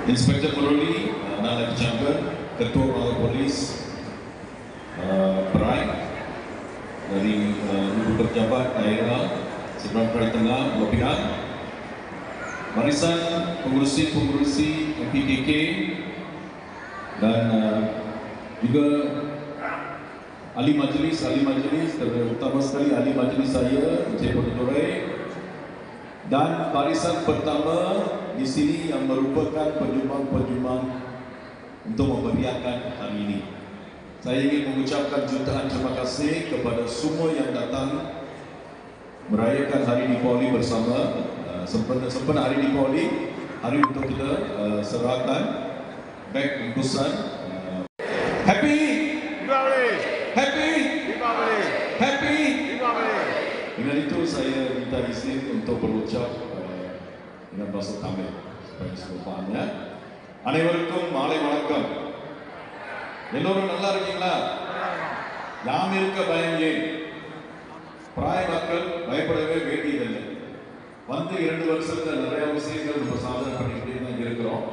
Inspektur Meruli, Nana Kecamatan, Ketua Pengawas Polis Perai dari Ibu Pejabat Daerah Seberang Perai Tengah, Pulau Pinang, barisan pengurusi MPKK dan juga ahli majlis terutama sekali ahli majlis saya Encik Pengeturai, dan barisan pertama di sini yang merupakan penjumbang-penjumbang untuk memeriahkan hari ini. Saya ingin mengucapkan jutaan terima kasih kepada semua yang datang merayakan hari Deepavali bersama. Sempena hari Deepavali, hari untuk kita serahkan beg bungkusan. Happy Deepavali! Happy Deepavali! Happy Deepavali! Dengan itu saya minta izin untuk berucap dengan bahasa Tamil supaya semua fahamnya. அனைவருக்கும் மாலை வணக்கம். எல்லோரும் நல்லா இருக்கீங்களா? யாம் இருக்க பயம் ஏன்? பிராய மக்கள் பயப்படவே வேண்டியதில்லை. வந்து 2 வருஷத்துல நிறைய விஷயங்கள் நம்ம சாதனை பண்ணிக்கிட்டே தான் இருக்கிறோம்.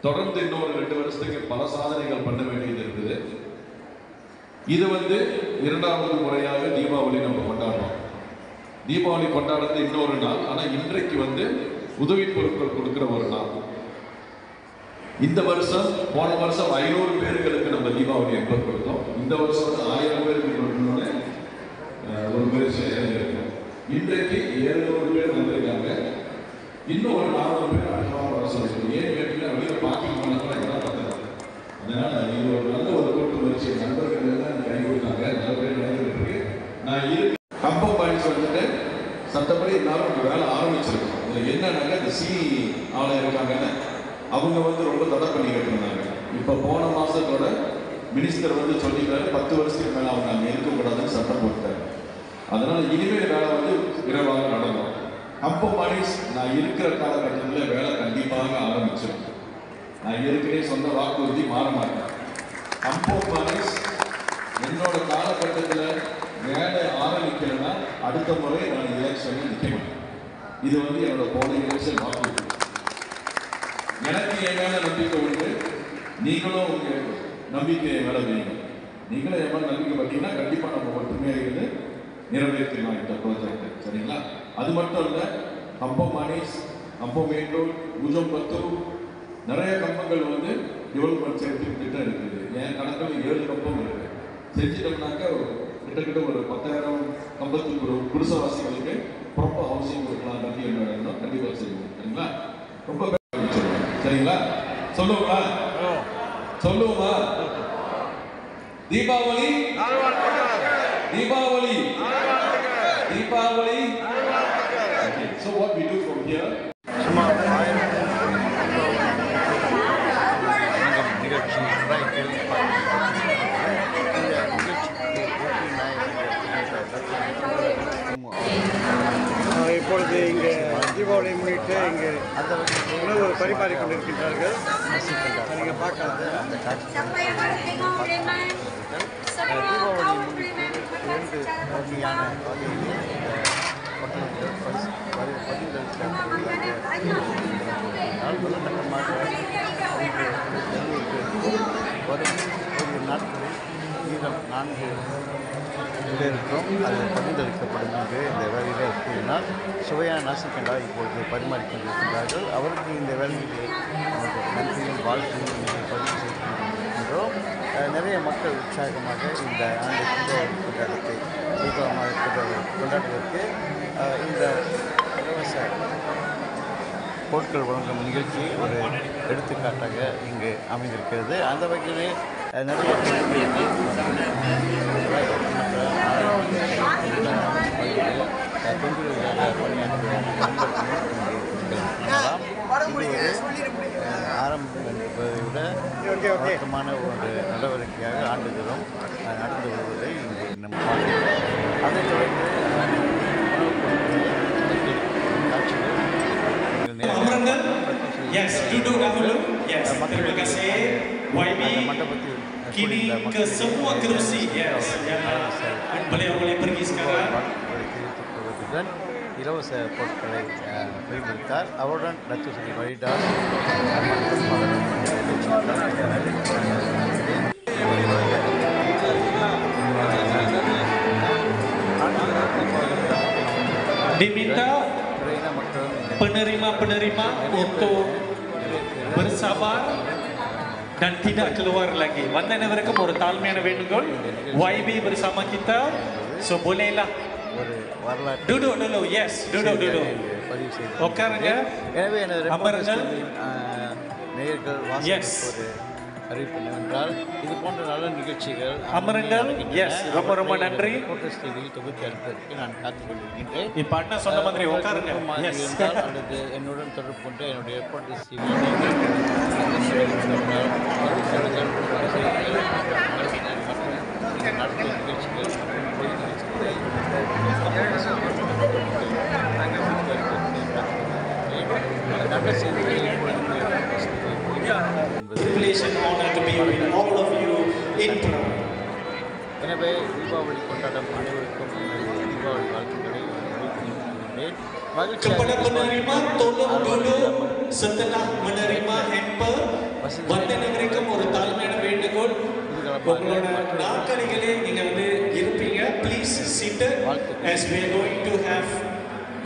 தொடர்ந்து இன்னொரு 2 வருஷத்துக்கு பல சாதனைகள் பண்ண வேண்டியது இருக்குது. இது இரண்டாவது முறையாக தீபாவளி நம்ம கொண்டாடுறோம். தீபாவளி கொண்டாடுறது இன்னொரு நாள், ஆனா இன்றைக்கு உதவி பொருட்கள் கொடுக்கிற ஒரு நாள். இந்த வருஷம் போன வருஷம் 500 பேர்களுக்கு நம்ம தீபாவளி எப்ப கொடுத்தோம். இந்த வருஷம் 1000 பேருக்கு கொடுக்கணும்னு ஒரு முயற்சி இருக்கும். இன்றைக்கு 700 பேர் வந்திருக்காங்க. இன்னும் ஒரு 400 பேர் அடுத்த வர சொல்லுங்க. ஏன் கேட்டீங்கன்னா வெளியில பார்க்கிங் பண்ணலாம் இடம் பத்தல. அதனால இது ஒரு நல்ல ஒரு கூட்டு முயற்சி. நண்பர்கள் எல்லாம் கை கொடுத்தாங்க. நல்ல பேர் நடந்துருக்கு. நான் இருக்கு கம்பம் பண்ணி சொல்லிட்டு சட்டப்படி எல்லாரும் வேலை ஆரம்பிச்சிருக்கோம். இதுல என்னன்னாக்க இந்த சி ஆளை இருக்காங்கன்னு அவங்க ரொம்ப தடை பண்ணிக்கிட்டு இருந்தாங்க. இப்போ போன மாசத்தோட மினிஸ்டர் சொல்லிட்டாரு 10 வருஷத்துக்கு மேலே அவங்க அங்கே இருக்கக்கூடாதுன்னு சட்டம் போட்டாரு. அதனால இனிமேல் வேலை விரைவாக நடக்கும். அப்போ மணிஸ் நான் இருக்கிற காலகட்டத்தில் வேலை கண்டிப்பாக ஆரம்பிச்சிடும். நான் ஏற்கனவே சொன்ன வாக்குறுதி மாற மாட்டேன். அப்போ மணிஸ் என்னோட காலகட்டத்தில் வேலை ஆரம்பிக்கலைன்னா அடுத்த முறை நான் எலெக்ஷனில் நிற்க மாட்டேன். இது என்னோட போன எலெக்ஷன் வாக்குறுதி. எனக்கு என் மேல நம்பிக்கை உண்டு. நீங்களும் உங்க நம்பிக்கையை மேல வைங்க. நீங்களும் என் மேல நம்பிக்கை பார்த்தீங்கன்னா கண்டிப்பா நம்ம ஒற்றுமையாக இருந்து நிறைவேற்றலாம் இந்த ப்ராஜெக்ட். சரிங்களா? அது மட்டும் இல்ல, கம்பம் மானிஸ், கம்பம் மெயின் ரோட், பூஜம்பத்தூர் நிறைய கம்பங்கள் டெவலப்மெண்ட் செய்யறதுக்கு திட்டம் இருக்குது. என் கணக்கில் 7 கம்பம் இருக்கு. செஞ்சிட்டோம்னாக்கா கிட்டத்தட்ட ஒரு 10,000 கம்பத்துக்கு ஒரு குடிசவாசிகளுக்கு ப்ராப்பர் ஹவுசிங் கொடுக்கலாம். நம்பி என்ன கண்டிப்பாக செய்வோம். சரிங்களா? ரொம்ப சரிங்களா? சொல்லுவோமா? சொல்லுவோமா? Deepavali Deepavali Deepavali. So what we do from here? இப்பொழுது இங்கே தீபாவளி முன்னிட்டு இங்கே உணவு பரிமாறிக் கொண்டிருக்கின்றார்கள். நீங்கள் பார்க்கலாம். தீபாவளி முன்னிட்டு 2 வகையான வகையில் முதற்கட்டமாக வரும் ஒரு நாட்களில் மீதம் 4 பேருக்கும் அது பகிர்ந்தளிக்கப்படும் என்று இந்த வேலையில் கூறினார். சுவையான நாசிக்கண்டா இப்பொழுது பரிமாறிக்கொண்டிருக்கின்றார்கள். அவருக்கு இந்த வேலையிலே நன்றியும் வாழ்க்கையும் பதிவு செய்கின்றோம். நிறைய மக்கள் உற்சாகமாக இந்த ஆண்டு தீபாவளி கொண்டாட்டத்தை கொண்டாடுவதற்கு இந்த இலவச பொருட்கள் வழங்கும் நிகழ்ச்சி ஒரு எடுத்துக்காட்டாக இங்கு அமைந்திருக்கிறது. அந்த வகையிலே நிறைய தொண்டுகளாக பணியாற்றிய ஆரம்பம் என்பதை விட வழக்கமான ஒரு நடவடிக்கையாக ஆண்டுகளும் நடந்து வருவதை இங்கு நம்ம பார்க்கிறோம். அதைத் தொடர்ந்து மண்டபத்தில் kini ke semua kerusi, yes, yang beliau boleh pergi sekarang. இலவச பொருட்களை பகிர்ந்திருக்கார். அவருடன் லட்சுமி வழிதாஸ் மற்றும் பலரும் Diminta penerima-penerima untuk bersabar dan tidak keluar lagi. வந்தனவருக்கும் ஒரு தாழ்மையான வேண்டுகோள். YB bersama kita. So bolehlah duduk dulu. Yes, duduk. உட்காருங்க. எனவே எனது அமருங்கள். நேயர்கள் வாசிப்பது அறிவிப்பு என்னவென்றால் இது போன்ற நல்ல நிகழ்ச்சிகள் அமருங்கள். எஸ், ரொம்ப நன்றி. ரிப்போர்ட்டர்ஸ் டிவியில் தொகுத்து அளிப்பதற்கு நான் காத்துக் கொண்டிருக்கின்றேன். இப்போ அண்ணா சொன்ன மாதிரி உட்காருங்க. இருந்தால் அல்லது என்னுடன் தொடர்பு கொண்டு என்னுடைய ரிப்போர்ட்டர்ஸ் டிவியில் நடத்திய நிகழ்ச்சிகள் நல்ல செய்திகள் honor to be with all of you in prayer. எனவே தீபாவளி கொண்டாடும் அனைவருக்கும் தீபாவளி வாழ்த்துக்களை தெரிவிக்கின்றேன். Kepada penerima tolong dulu setelah menerima hamper. வந்தனவருக்கும் ஒரு தாழ்மையான வேண்டுகோள். உங்களோட நாற்காலிகளே நீங்க வந்து இருப்பீங்க. Please sit as we are going to have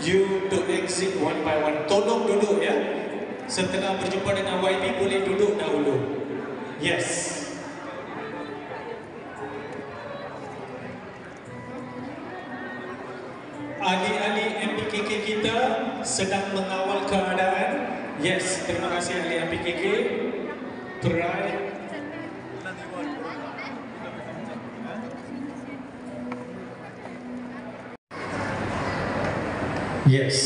you to exit one by one. Tolong duduk ya. Setelah berjumpa dengan YB boleh duduk dahulu. Yes. Ahli-ahli MPKK kita sedang mengawal keadaan. Yes, terima kasih ahli MPKK. Pride. Yes.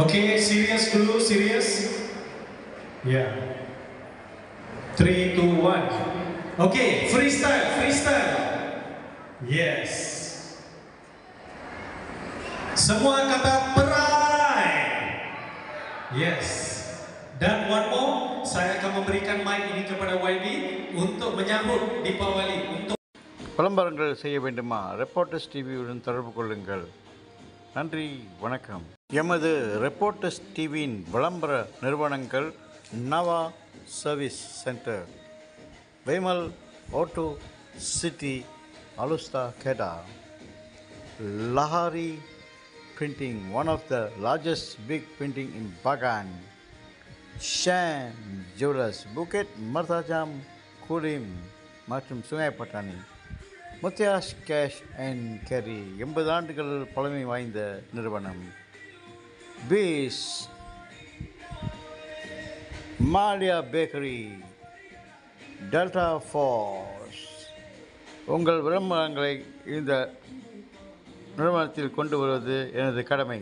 Okay, serious dulu, serious. Yeah. 3, 2, 1. Okay, freestyle. Yes. Semua kata pride. Yes. Dan one more, saya akan memberikan mic ini kepada YB untuk menyambut Deepawali. Untuk விளம்பரங்கள் செய்ய வேண்டுமா? Reporters டிவியுடன் தொடர்பு கொள்ளுங்கள். நன்றி, வணக்கம். எமது reporters டிவியின் விளம்பர நிறுவனங்கள் நவா சர்வீஸ் சென்டர், வைமல் ஆட்டோ சிட்டி, அலுஸ்தா கெடா, Lahori printing, one of the largest big printing in Bagan, Shan Jewelers, Bukit Martajam, Kulim மற்றும் Sungai Petani, Muthiah's cash and carry, 80 ஆண்டுகள் பழமை வாய்ந்த நிறுவனம். Peace Maliya bakery, delta force. உங்கள் விளம்பரங்களை இந்த நிறுவனத்தில் கொண்டு வருவது எனது கடமை.